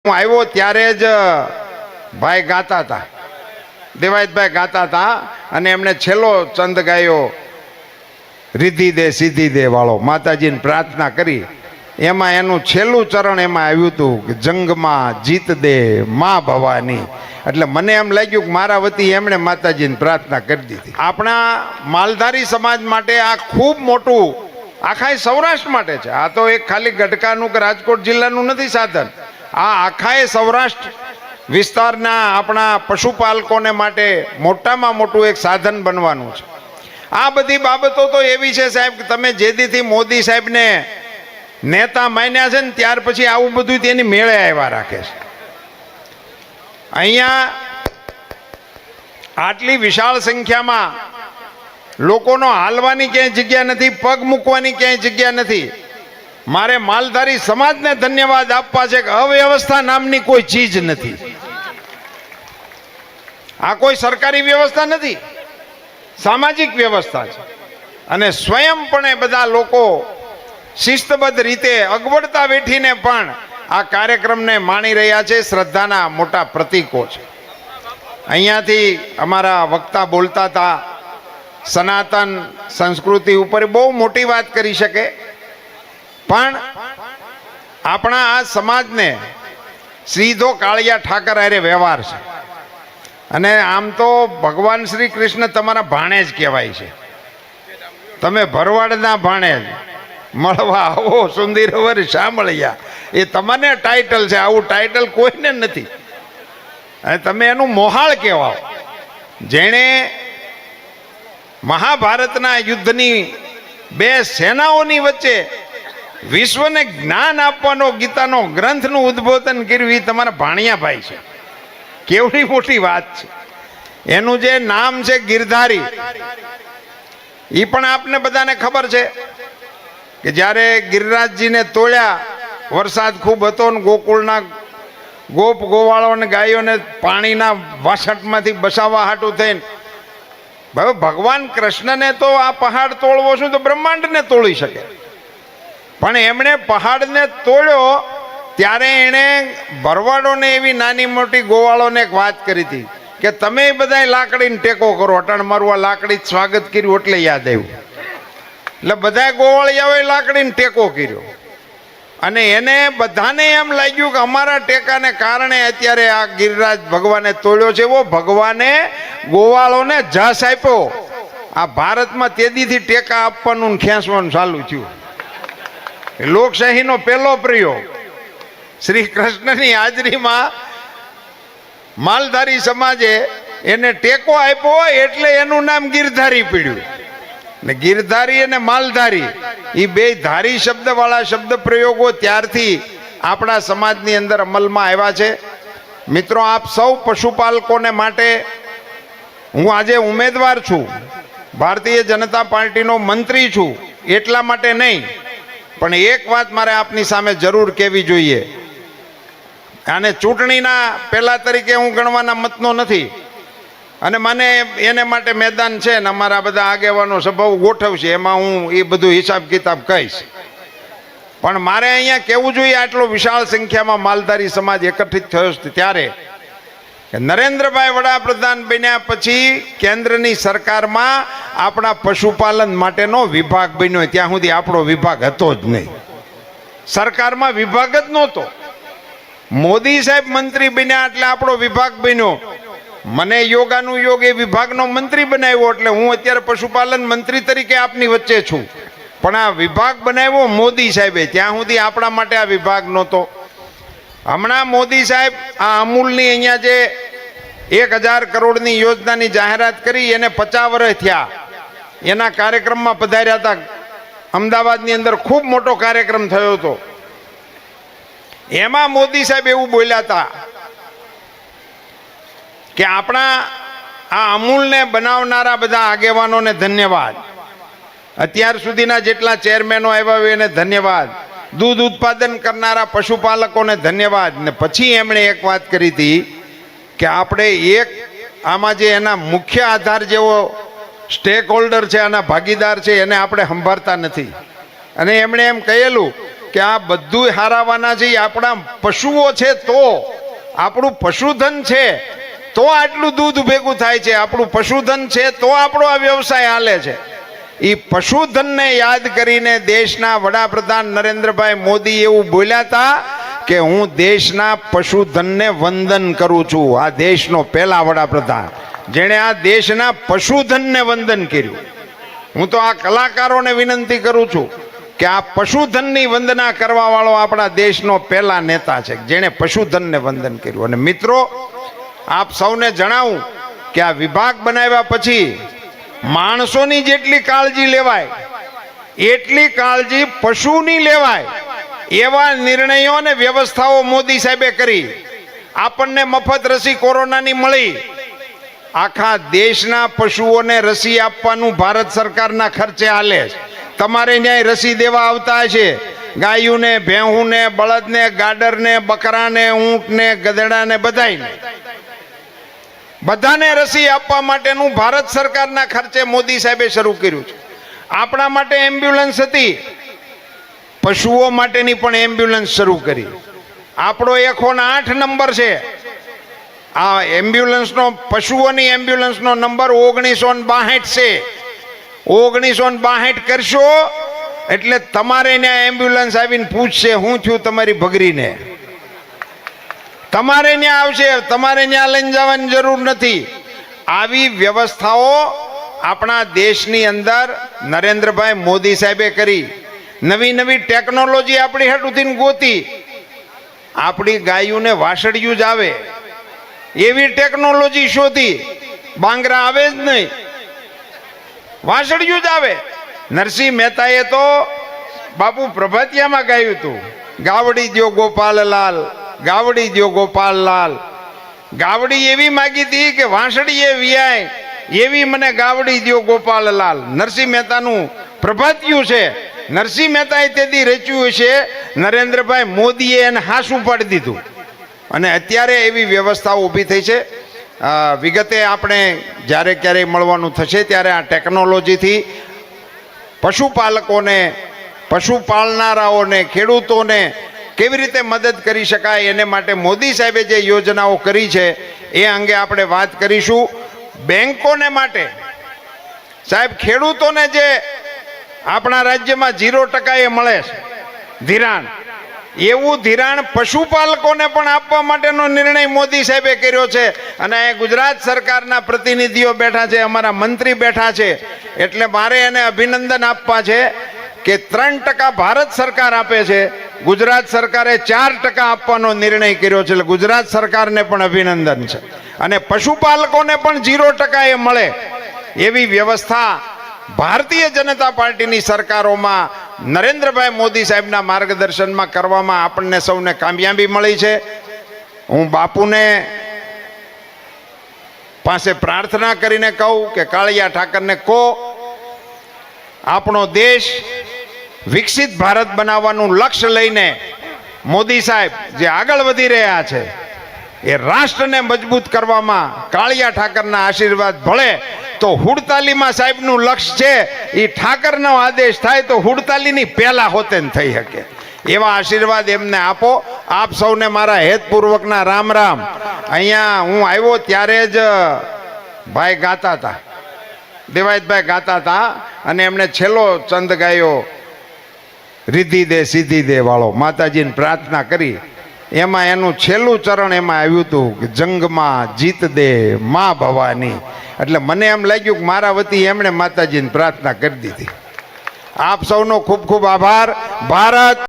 હું આવ્યો ત્યારે જ ભાઈ ગાતા હતા, દેવાયતભાઈ ગાતા હતા અને એમણે છેલ્લો ચંદ ગાયો રીધી દે સીધી દે વાળો માતાજીને પ્રાર્થના કરી. એમાં એનું છેલ્લું ચરણ એમાં આવ્યું હતું કે જંગમાં જીત દે મા ભવાની. એટલે મને એમ લાગ્યું કે મારા વતી એમણે માતાજીને પ્રાર્થના કરી દીધી. આપણા માલધારી સમાજ માટે આ ખૂબ મોટું આખા સૌરાષ્ટ્ર માટે છે. આ તો એક ખાલી ગઢકાનું કે રાજકોટ જિલ્લાનું નથી સાધન, આ આખા સૌરાષ્ટ્ર વિસ્તારના આપણા પશુપાલકોને માટે મોટામાં મોટું એક સાધન બનવાનું છે. આ બધી બાબતો તો એવી છે સાહેબ કે તમે જે દીથી મોદી સાહેબને નેતા માન્યા છે ને ત્યાર પછી આવું બધું તેની મેળે આવ્યા રાખે છે. અહીંયા આટલી વિશાળ સંખ્યામાં લોકોનો હાલવાની ક્યાંય જગ્યા નથી, પગ મૂકવાની ક્યાંય જગ્યા નથી. મારે માલધારી સમાજને ધન્યવાદ આપવા છે કે અવ્યવસ્થા નામની કોઈ ચીજ નથી. આ કોઈ સરકારી વ્યવસ્થા નથી, સામાજિક વ્યવસ્થા છે. અને સ્વયંપણે બધા લોકો શિસ્તબદ્ધ રીતે અગવડતા વેઠીને પણ આ કાર્યક્રમને માણી રહ્યા છે. શ્રદ્ધાના મોટા પ્રતીકો છે. અહીંયાથી અમારા વક્તા બોલતા હતા, સનાતન સંસ્કૃતિ ઉપર બહુ મોટી વાત કરી શકે, પણ આપણા આ સમાજને સીધો કાળિયા ઠાકર હારે વ્યવહાર છે. અને આમ તો ભગવાન શ્રી કૃષ્ણ તમારા ભાણેજ કહેવાય છે. તમે ભરવાડના ભાણેજ મળવા આવો સુંદરવર શામળિયા, એ તમને ટાઇટલ છે. આવું ટાઇટલ કોઈને નથી. અને તમે એનું મોહાળ કહેવાઓ. જેણે મહાભારતના યુદ્ધની બે સેનાઓની વચ્ચે વિશ્વને જ્ઞાન આપવાનો ગીતાનો ગ્રંથનું ઉદ્બોધન કર્યું, એ તમારા ભાણિયાભાઈ છે. કેવડી મોટી વાત છે. એનું જે નામ છે ગિરધારી, એ પણ આપને બધાને ખબર છે કે જ્યારે ગિરિરાજજીને તોડ્યા, વરસાદ ખૂબ હતો ને ગોકુળના ગોપ ગોવાળો અને ગાયોને પાણીના વાસઠમાંથી બસાવવા હાટું થઈને ભગવાન કૃષ્ણને તો આ પહાડ તોડવો શું તો બ્રહ્માંડને તોડી શકે, પણ એમણે પહાડને તોડ્યો ત્યારે એણે ભરવાડોને એવી નાની મોટી ગોવાળોને એક વાત કરી હતી કે તમે બધા લાકડીને ટેકો કરો. અટાણ મારું આ લાકડી સ્વાગત કર્યું એટલે યાદ આવ્યું. એટલે બધા ગોવાળિયાઓએ લાકડીને ટેકો કર્યો અને એને બધાને એમ લાગ્યું કે અમારા ટેકાને કારણે અત્યારે આ ગિરિરાજ ભગવાને તોડ્યો છે. એવો ભગવાને ગોવાળોને જસ આપ્યો. આ ભારતમાં તેદીથી ટેકા આપવાનું ખેંચવાનું ચાલુ થયું. લોકશાહીનો પહેલો પ્રયોગ શ્રી કૃષ્ણની હાજરીમાં માલધારી સમાજે એને ટેકો આપ્યો એટલે એનું નામ ગિરધારી પડ્યું. ને ગિરધારી અને માલધારી એ બે ધારી શબ્દ વાળા શબ્દ પ્રયોગો ત્યારથી આપણા સમાજની અંદર અમલમાં આવ્યા છે. મિત્રો, આપ સૌ પશુપાલકોને માટે હું આજે ઉમેદવાર છું, ભારતીય જનતા પાર્ટીનો મંત્રી છું એટલા માટે નહીં, પણ એક વાત મારે આપની સામે જરૂર કહેવી જોઈએ. આને ચૂંટણીના પહેલા તરીકે હું ગણવાના મતનો નથી અને મને એને માટે મેદાન છે ને અમારા બધા આગેવાનો સભાઓ ગોઠવશે, એમાં હું એ બધું હિસાબ કિતાબ કહીશ. પણ મારે અહીંયા કહેવું જોઈએ, આટલો વિશાળ સંખ્યામાં માલધારી સમાજ એકત્રિત થયો છે ત્યારે નરેન્દ્રભાઈ વડાપ્રધાન બન્યા પછી કેન્દ્રની સરકારમાં આપણા પશુપાલન માટેનો વિભાગ બન્યો. ત્યાં સુધી આપણો વિભાગ હતો જ નહીં, સરકારમાં વિભાગ જ નહોતો. મોદી સાહેબ મંત્રી બન્યા એટલે આપણો વિભાગ બન્યો. મને યોગાનું યોગ એ વિભાગનો મંત્રી બનાવ્યો એટલે હું અત્યારે પશુપાલન મંત્રી તરીકે આપની વચ્ચે છું. પણ આ વિભાગ બનાવ્યો મોદી સાહેબે, ત્યાં સુધી આપણા માટે આ વિભાગ નહોતો. હમણાં મોદી સાહેબ આ અમૂલની અહીંયા જે 1000 કરોડની યોજનાની જાહેરાત કરી, એને 50 વર્ષ થયા. એના કાર્યક્રમમાં પધાર્યા હતા. અમદાવાદની અંદર ખૂબ મોટો કાર્યક્રમ થયો હતો. એમાં મોદી સાહેબ એવું બોલ્યા હતા કે આપણા આ અમૂલને બનાવનારા બધા આગેવાનોને ધન્યવાદ, અત્યાર સુધીના જેટલા ચેરમેનો આવ્યા હોય એને ધન્યવાદ, દૂધ ઉત્પાદન કરનારા પશુપાલકોને ધન્યવાદ. ને પછી એમણે એક વાત કરી હતી કે આપણે એક આમાં જે એના મુખ્ય આધાર જેવો સ્ટેક હોલ્ડર છે, આના ભાગીદાર છે, એને આપણે સંભાળતા નથી. અને એમણે એમ કહેલું કે આ બધું હારાવાના છે એ આપણા પશુઓ છે, તો આપણું પશુધન છે તો આટલું દૂધ ભેગું થાય છે, આપણું પશુધન છે તો આપણો આ વ્યવસાય હાલે છે. એ પશુધનને યાદ કરીને દેશના વડાપ્રધાન નરેન્દ્રભાઈ મોદી એવું બોલ્યા હતા કે હું દેશના પશુધનને વંદન કરું છું. આ દેશનો પહેલા વડાપ્રધાન જેણે આ દેશના પશુધનને વંદન કર્યું. હું તો આ કલાકારોને વિનંતી કરું છું કે આ પશુધનની વંદના કરવા વાળો આપણા દેશનો પહેલા નેતા છે જેણે પશુધનને વંદન કર્યું. અને મિત્રો, આપ સૌને જણાવું કે આ વિભાગ બનાવ્યા પછી માણસોની જેટલી કાળજી લેવાય એટલી કાળજી પશુની લેવાય એવા નિર્ણયો અને વ્યવસ્થાઓ મોદી સાહેબે કરી. આપણને મફત રસી કોરોનાની મળી. આખા દેશના પશુઓને રસી આપવાનું ભારત સરકારના ખર્ચે હાલે છે. તમારે ન્યાય રસી દેવા આવતા છે, ગાયુને, ભેહુંને, બળદને, ગાડરને, બકરાને, ઊંટને, ગધેડાને, બધાને રસી આપવા માટેનું ભારત સરકારના ખર્ચે મોદી સાહેબે શરૂ કર્યું છે. આપણા માટે એમ્બ્યુલન્સ હતી, પશુઓ માટેની પણ એમ્બ્યુલન્સ શરૂ કરી. આપણો 108 નંબર છે. આ એમ્બ્યુલન્સનો, પશુઓની એમ્બ્યુલન્સનો નંબર 1962 છે. 1962 કરશો એટલે તમારે ત્યાં એમ્બ્યુલન્સ આવીને પૂછશે શું થયું તમારી ભગરીને. તમારે ત્યાં આવશે, તમારે ત્યાં લઈને જવાની જરૂર નથી. આવી વ્યવસ્થાઓ આપણા દેશની અંદર નરેન્દ્રભાઈ મોદી સાહેબે કરી. નવી નવી ટેકનોલોજી આપણી હેઠુંથી ગોતી. આપણી ગાયોને વાસળિયું જ આવે એવી ટેકનોલોજી શોધી. બાંગરા આવે જ નહીં, વાસળિયું જ આવે. નરસિંહ મહેતાએ તો બાપુ પ્રભાતિયામાં ગાયું હતું, ગાવડી દ્યો ગોપાલલાલ, ગાવડી દ્યો ગોપાલલાલ. ગાવડી એવી માગી હતી કે વાંસળીએ વિયાય એવી મને ગાવડી દ્યો ગોપાલલાલ. નરસિંહ મહેતાનું પ્રભાતિયું છે. નરસિંહ મહેતાએ તેથી રચ્યું છે, નરેન્દ્રભાઈ મોદીએ એને હાસું પાડી દીધું. અને અત્યારે એવી વ્યવસ્થાઓ ઊભી થઈ છે. વિગતે આપણે જ્યારે ક્યારેય મળવાનું થશે ત્યારે આ ટેકનોલોજીથી પશુપાલકોને, પશુપાલનારાઓને, ખેડૂતોને કેવી રીતે મદદ કરી શકાય એને માટે મોદી સાહેબે જે યોજનાઓ કરી છે એ અંગે આપણે વાત કરીશું. બેંકોને માટે સાહેબ, ખેડૂતોને જે આપણા રાજ્યમાં 0% મળે છે ધિરાણ, એવું ધિરાણ પશુપાલકોને પણ આપવા માટેનો નિર્ણય મોદી સાહેબે કર્યો છે. અને ગુજરાત સરકારના પ્રતિનિધિઓ બેઠા છે, અમારા મંત્રી બેઠા છે, એટલે મારે એને અભિનંદન આપવા છે કે 3% ભારત સરકાર આપે છે, ગુજરાત સરકારે 4% આપવાનો નિર્ણય કર્યો છે. એટલે ગુજરાત સરકારને પણ અભિનંદન છે. અને પશુપાલકોને પણ 0% એ મળે એવી વ્યવસ્થા ભારતીય જનતા પાર્ટીની સરકારોમાં નરેન્દ્રભાઈ મોદી સાહેબના માર્ગદર્શનમાં કરવામાં આપણને સૌને કામયાબી મળી છે. હું બાપુને પાસે પ્રાર્થના કરીને કહું કે કાળિયા ઠાકરને કહો, આપણો દેશ વિકસિત ભારત બનાવવાનું લક્ષ્ય લઈને મોદી સાહેબ જે આગળ વધી રહ્યા છે એ રાષ્ટ્રને મજબૂત કરવામાં કાળિયા ઠાકરના આશીર્વાદ ભળે તો 48માં સાહેબનું લક્ષ્ય છે એ ઠાકરનો આદેશ થાય તો 48ની પહેલા હોતે થઈ શકે એવા આશીર્વાદ એમને આપો. આપ સૌને મારા હેતપૂર્વકના રામ રામ. અહીંયા હું આવ્યો ત્યારે જ ભાઈ ગાતા હતા, દેવાયતભાઈ ગાતા હતા, અને એમણે છેલ્લો ચંદ ગાયો રિદ્ધિ દે સિદ્ધિ દે વાળો, માતાજીને પ્રાર્થના કરી. એમાં એનું છેલ્લું ચરણ એમાં આવ્યું હતું કે જંગમાં જીત દે મા ભવાની. એટલે મને એમ લાગ્યું કે મારા વતી એમણે માતાજીને પ્રાર્થના કરી દીધી. આપ સૌનો ખૂબ ખૂબ આભાર. ભારત